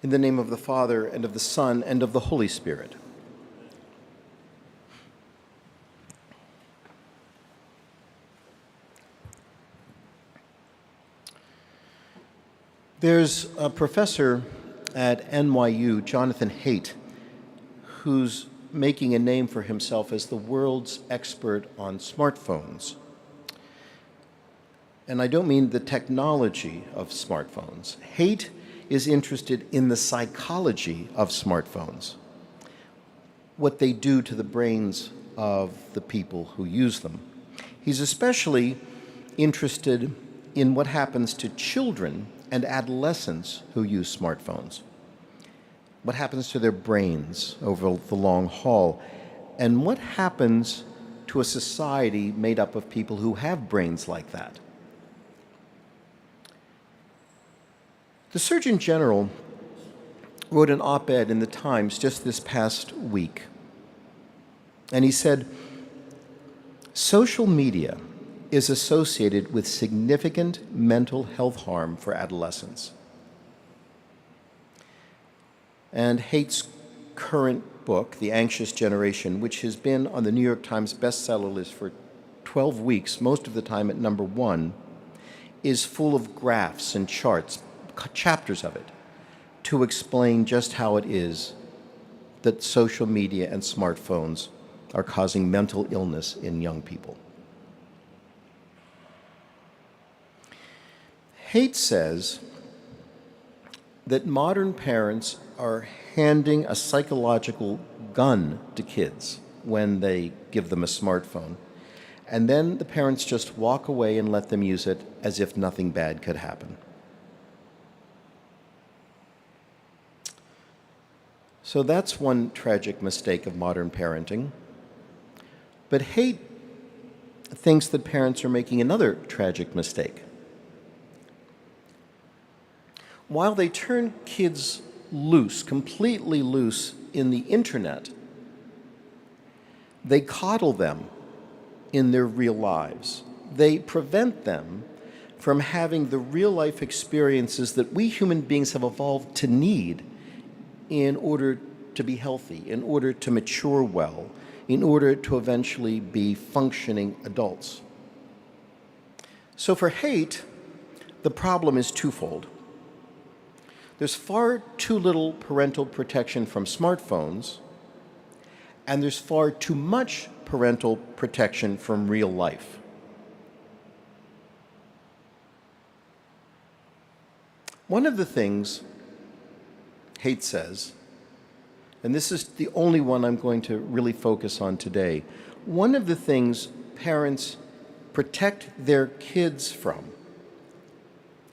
In the name of the Father, and of the Son, and of the Holy Spirit. There's a professor at NYU, Jonathan Haidt, who's making a name for himself as the world's expert on smartphones. And I don't mean the technology of smartphones. Haidt is interested in the psychology of smartphones, what they do to the brains of the people who use them. He's especially interested in what happens to children and adolescents who use smartphones. What happens to their brains over the long haul, and what happens to a society made up of people who have brains like that. The Surgeon General wrote an op-ed in the Times just this past week, and he said, social media is associated with significant mental health harm for adolescents. And Haidt's current book, The Anxious Generation, which has been on the New York Times bestseller list for 12 weeks, most of the time at number 1, is full of graphs and charts, chapters of it, to explain just how it is that social media and smartphones are causing mental illness in young people. Haidt says that modern parents are handing a psychological gun to kids when they give them a smartphone, and then the parents just walk away and let them use it as if nothing bad could happen. So that's one tragic mistake of modern parenting. But Haidt thinks that parents are making another tragic mistake. While they turn kids loose, completely loose in the internet, they coddle them in their real lives. They prevent them from having the real-life experiences that we human beings have evolved to need in order to be healthy, in order to mature well, in order to eventually be functioning adults. So for Haidt, the problem is twofold. There's far too little parental protection from smartphones, and there's far too much parental protection from real life. One of the things Haidt says, and this is the only one I'm going to really focus on today, one of the things parents protect their kids from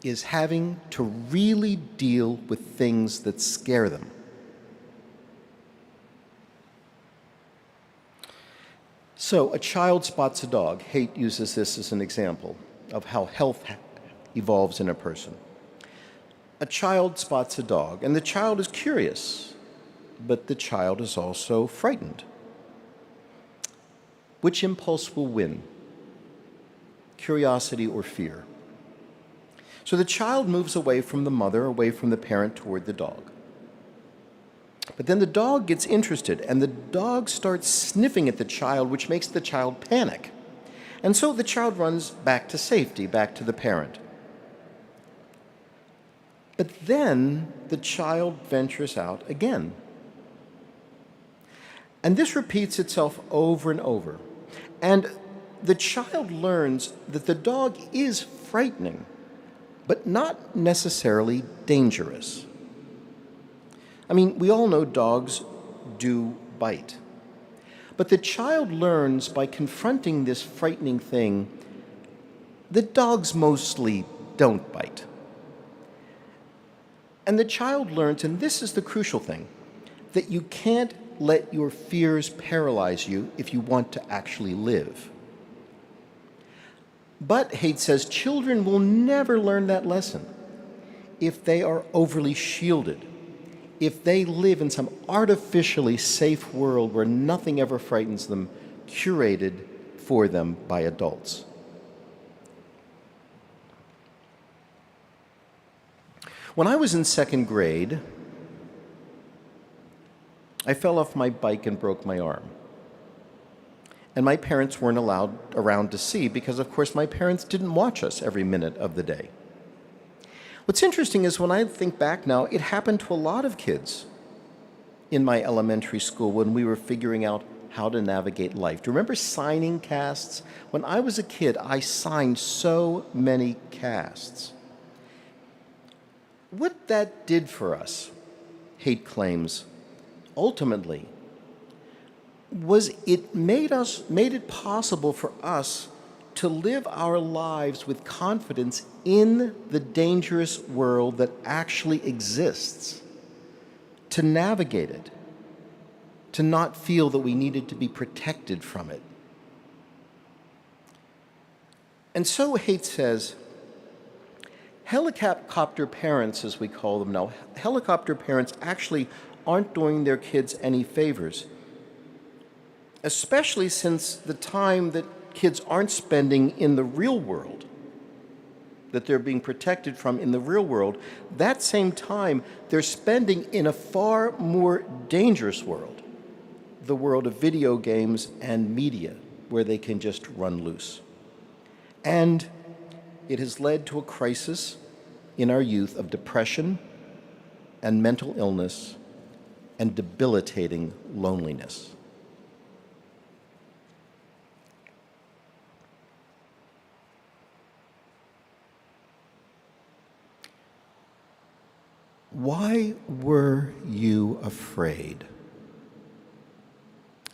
is having to really deal with things that scare them. So a child spots a dog. Haidt uses this as an example of how health evolves in a person. A child spots a dog, and the child is curious, but the child is also frightened. Which impulse will win? Curiosity or fear? So the child moves away from the mother, away from the parent, toward the dog. But then the dog gets interested, and the dog starts sniffing at the child, which makes the child panic. And so the child runs back to safety, back to the parent. But then the child ventures out again. And this repeats itself over and over. And the child learns that the dog is frightening, but not necessarily dangerous. I mean, we all know dogs do bite. But the child learns by confronting this frightening thing that dogs mostly don't bite. And the child learns, and this is the crucial thing, that you can't let your fears paralyze you if you want to actually live. But, Haidt says, children will never learn that lesson if they are overly shielded, if they live in some artificially safe world where nothing ever frightens them, curated for them by adults. When I was in second grade, I fell off my bike and broke my arm. And my parents weren't allowed around to see because, of course, my parents didn't watch us every minute of the day. What's interesting is when I think back now, it happened to a lot of kids in my elementary school when we were figuring out how to navigate life. Do you remember signing casts? When I was a kid, I signed so many casts. What that did for us, Haidt claims, ultimately, was it made it possible for us to live our lives with confidence in the dangerous world that actually exists, to navigate it, to not feel that we needed to be protected from it. And so Haidt says, helicopter parents, as we call them now, helicopter parents actually aren't doing their kids any favors, especially since the time that kids aren't spending in the real world, that they're being protected from in the real world, that same time they're spending in a far more dangerous world, the world of video games and media, where they can just run loose. And it has led to a crisis in our youth of depression and mental illness and debilitating loneliness. Why were you afraid?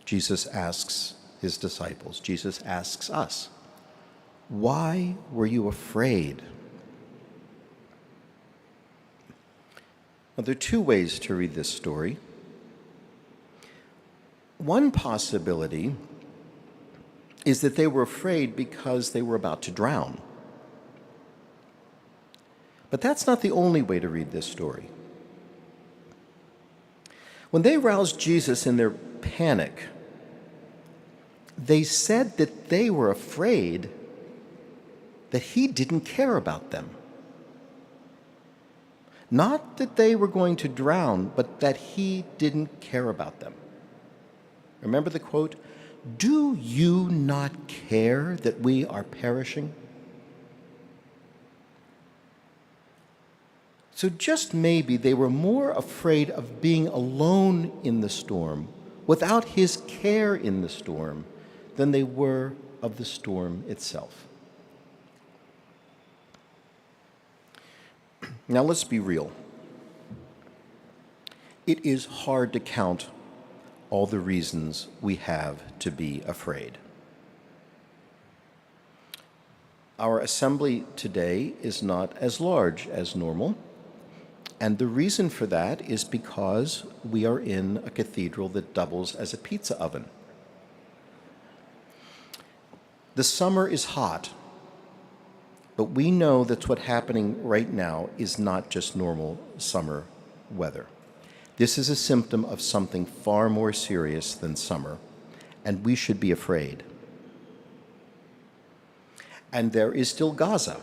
Jesus asks his disciples. Jesus asks us, why were you afraid? Well, there are two ways to read this story. One possibility is that they were afraid because they were about to drown. But that's not the only way to read this story. When they roused Jesus in their panic, they said that they were afraid that he didn't care about them. Not that they were going to drown, but that he didn't care about them. Remember the quote, "Do you not care that we are perishing?" So just maybe they were more afraid of being alone in the storm, without his care in the storm, than they were of the storm itself. Now let's be real. It is hard to count all the reasons we have to be afraid. Our assembly today is not as large as normal. And the reason for that is because we are in a cathedral that doubles as a pizza oven. The summer is hot, but we know that what's happening right now is not just normal summer weather. This is a symptom of something far more serious than summer, and we should be afraid. And there is still Gaza,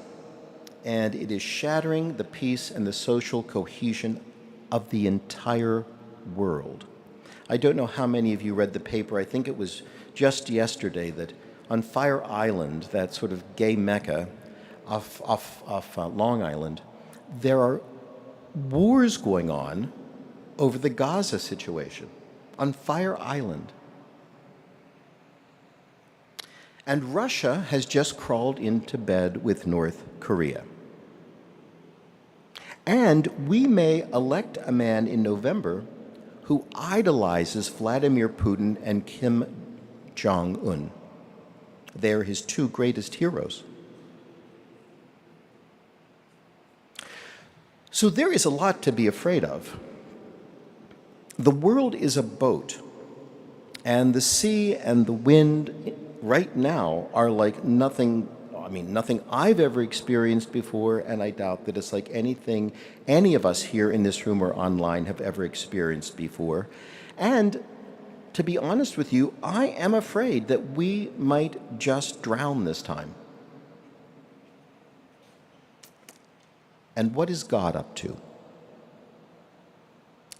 and it is shattering the peace and the social cohesion of the entire world. I don't know how many of you read the paper. I think it was just yesterday that on Fire Island, that sort of gay mecca off Long Island, there are wars going on over the Gaza situation on Fire Island. And Russia has just crawled into bed with North Korea. And we may elect a man in November who idolizes Vladimir Putin and Kim Jong-un. They're his two greatest heroes. So there is a lot to be afraid of. The world is a boat, and the sea and the wind right now are like nothing I've ever experienced before, and I doubt that it's like anything any of us here in this room or online have ever experienced before. And to be honest with you, I am afraid that we might just drown this time. And what is God up to?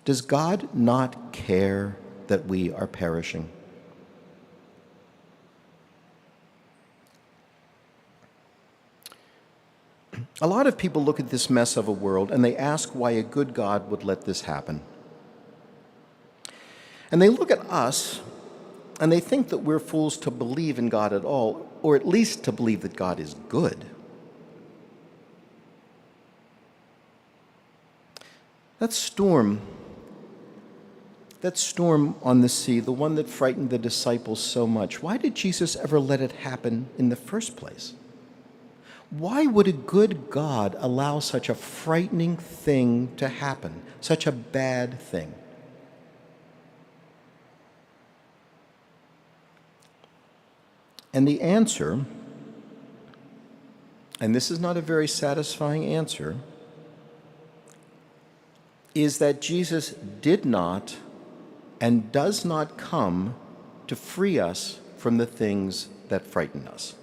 Does God not care that we are perishing. A lot of people look at this mess of a world and they ask why a good God would let this happen. And they look at us and they think that we're fools to believe in God at all, or at least to believe that God is good. That storm on the sea, the one that frightened the disciples so much, why did Jesus ever let it happen in the first place? Why would a good God allow such a frightening thing to happen, such a bad thing? And the answer, and this is not a very satisfying answer, is that Jesus did not and does not come to free us from the things that frighten us.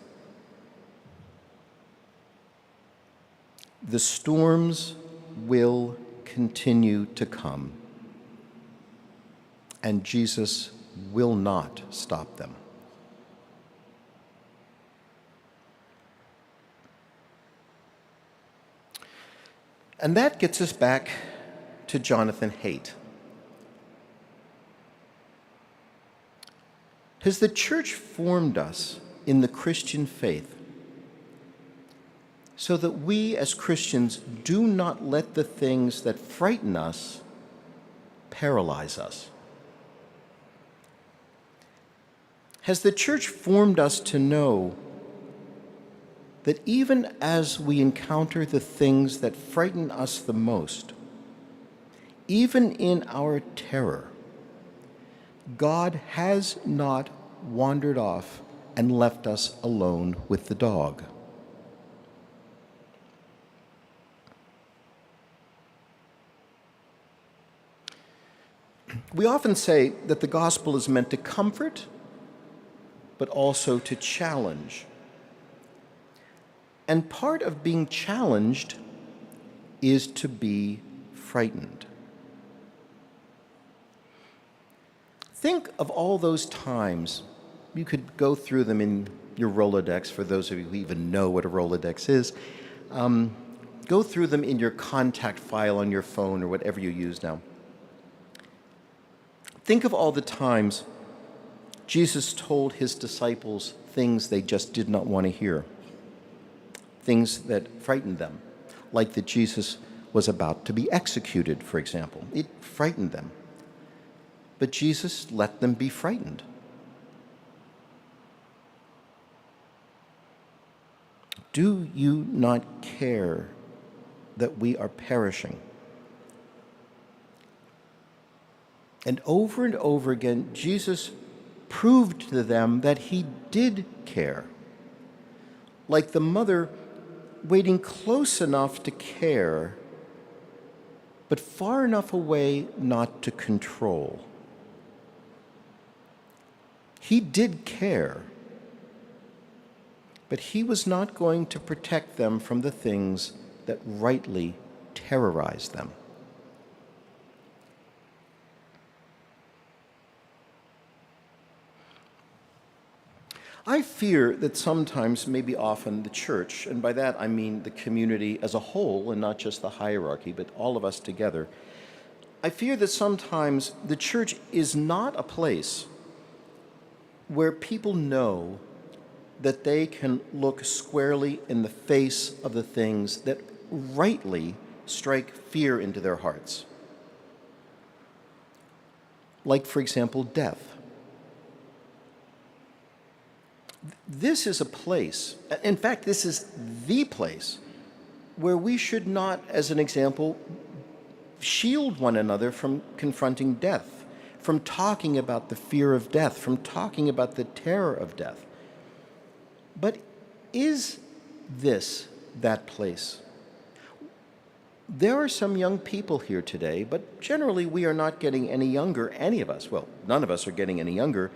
The storms will continue to come, and Jesus will not stop them. And that gets us back to Jonathan Haidt. Has the church formed us in the Christian faith so that we as Christians do not let the things that frighten us paralyze us? Has the church formed us to know that even as we encounter the things that frighten us the most, even in our terror, God has not wandered off and left us alone with the dog? We often say that the gospel is meant to comfort, but also to challenge. And part of being challenged is to be frightened. Think of all those times. You could go through them in your Rolodex, for those of you who even know what a Rolodex is. Go through them in your contact file on your phone or whatever you use now. Think of all the times Jesus told his disciples things they just did not want to hear, things that frightened them, like that Jesus was about to be executed, for example. It frightened them. But Jesus let them be frightened. Do you not care that we are perishing? And over again, Jesus proved to them that he did care. Like the mother waiting close enough to care, but far enough away not to control. He did care, but he was not going to protect them from the things that rightly terrorized them. I fear that sometimes, maybe often, the church, and by that I mean the community as a whole and not just the hierarchy, but all of us together, I fear that sometimes the church is not a place where people know that they can look squarely in the face of the things that rightly strike fear into their hearts. Like, for example, death. This is a place, in fact, this is the place where we should not, as an example, shield one another from confronting death, from talking about the fear of death, from talking about the terror of death. But is this that place? There are some young people here today, but generally we are not getting any younger, any of us. Well, none of us are getting any younger.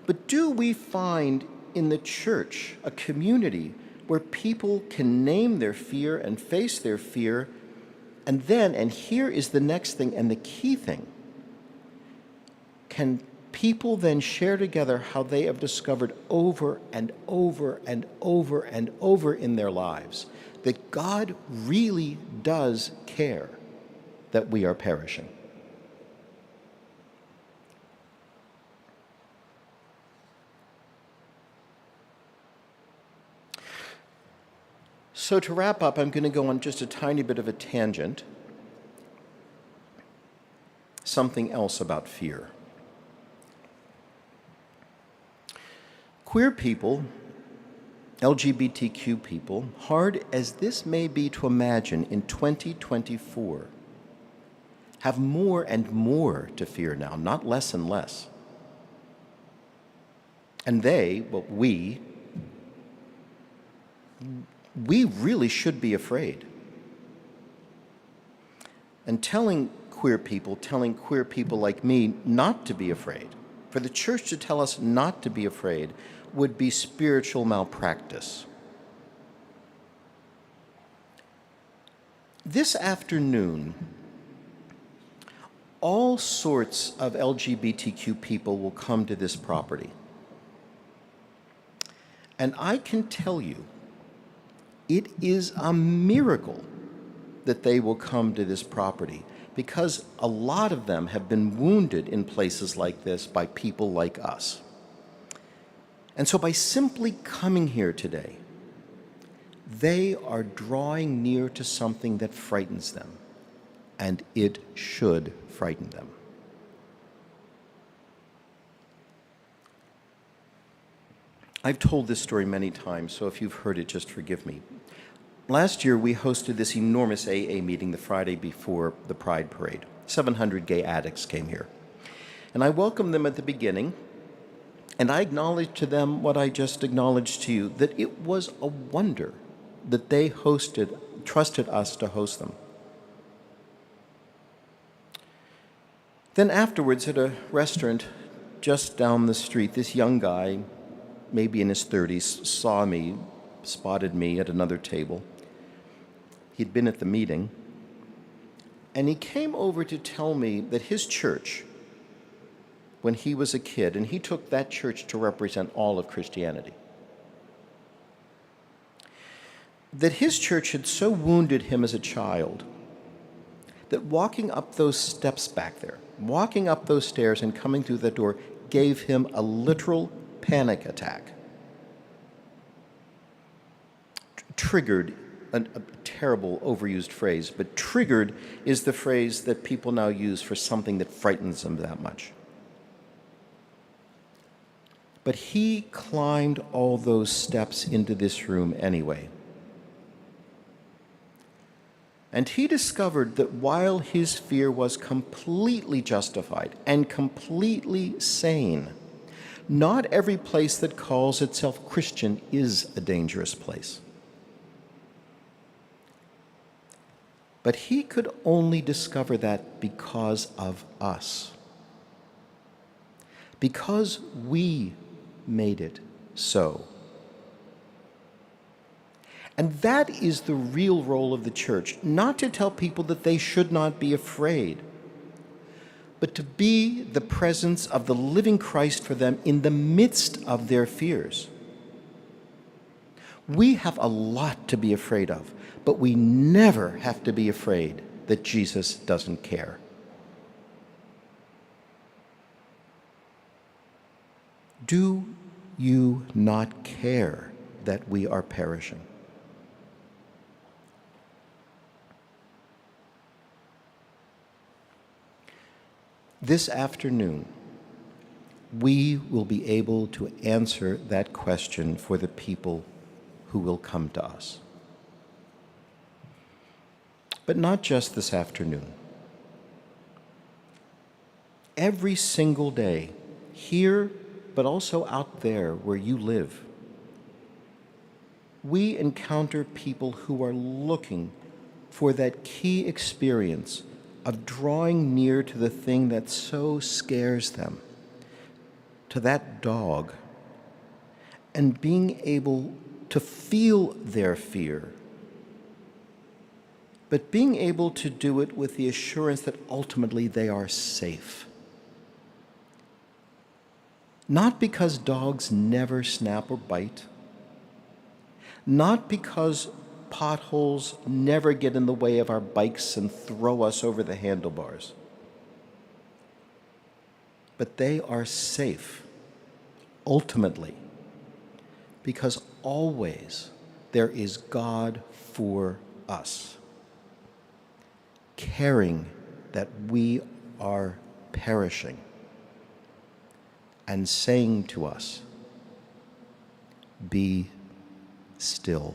But do we find in the church a community where people can name their fear and face their fear, and then, and here is the next thing and the key thing, can people then share together how they have discovered over and over and over and over in their lives that God really does care that we are perishing. So to wrap up, I'm going to go on just a tiny bit of a tangent. Something else about fear. Queer people, LGBTQ people, hard as this may be to imagine in 2024, have more and more to fear now, not less and less. And we really should be afraid. And telling queer people like me not to be afraid, for the church to tell us not to be afraid, would be spiritual malpractice. This afternoon, all sorts of LGBTQ people will come to this property. And I can tell you, it is a miracle that they will come to this property, because a lot of them have been wounded in places like this by people like us. And so by simply coming here today, they are drawing near to something that frightens them, and it should frighten them. I've told this story many times, so if you've heard it, just forgive me. Last year, we hosted this enormous AA meeting the Friday before the Pride Parade. 700 gay addicts came here. And I welcomed them at the beginning, and I acknowledged to them what I just acknowledged to you, that it was a wonder that they trusted us to host them. Then afterwards, at a restaurant just down the street, this young guy, maybe in his 30s, spotted me at another table. He'd been at the meeting, and he came over to tell me that his church, when he was a kid, and he took that church to represent all of Christianity, that his church had so wounded him as a child that walking up those steps back there, walking up those stairs and coming through that door gave him a literal panic attack. Triggered, a terrible overused phrase, but triggered is the phrase that people now use for something that frightens them that much. But he climbed all those steps into this room anyway. And he discovered that while his fear was completely justified and completely sane, not every place that calls itself Christian is a dangerous place. But he could only discover that because of us. Because we made it so. And that is the real role of the church, not to tell people that they should not be afraid, but to be the presence of the living Christ for them in the midst of their fears. We have a lot to be afraid of, but we never have to be afraid that Jesus doesn't care. Do you not care that we are perishing? This afternoon, we will be able to answer that question for the people who will come to us. But not just this afternoon. Every single day, here, but also out there where you live, we encounter people who are looking for that key experience of drawing near to the thing that so scares them, to that dog, and being able to feel their fear, but being able to do it with the assurance that ultimately they are safe. Not because dogs never snap or bite, not because potholes never get in the way of our bikes and throw us over the handlebars, but they are safe, ultimately, because always there is God for us, caring that we are perishing and saying to us, "Be still."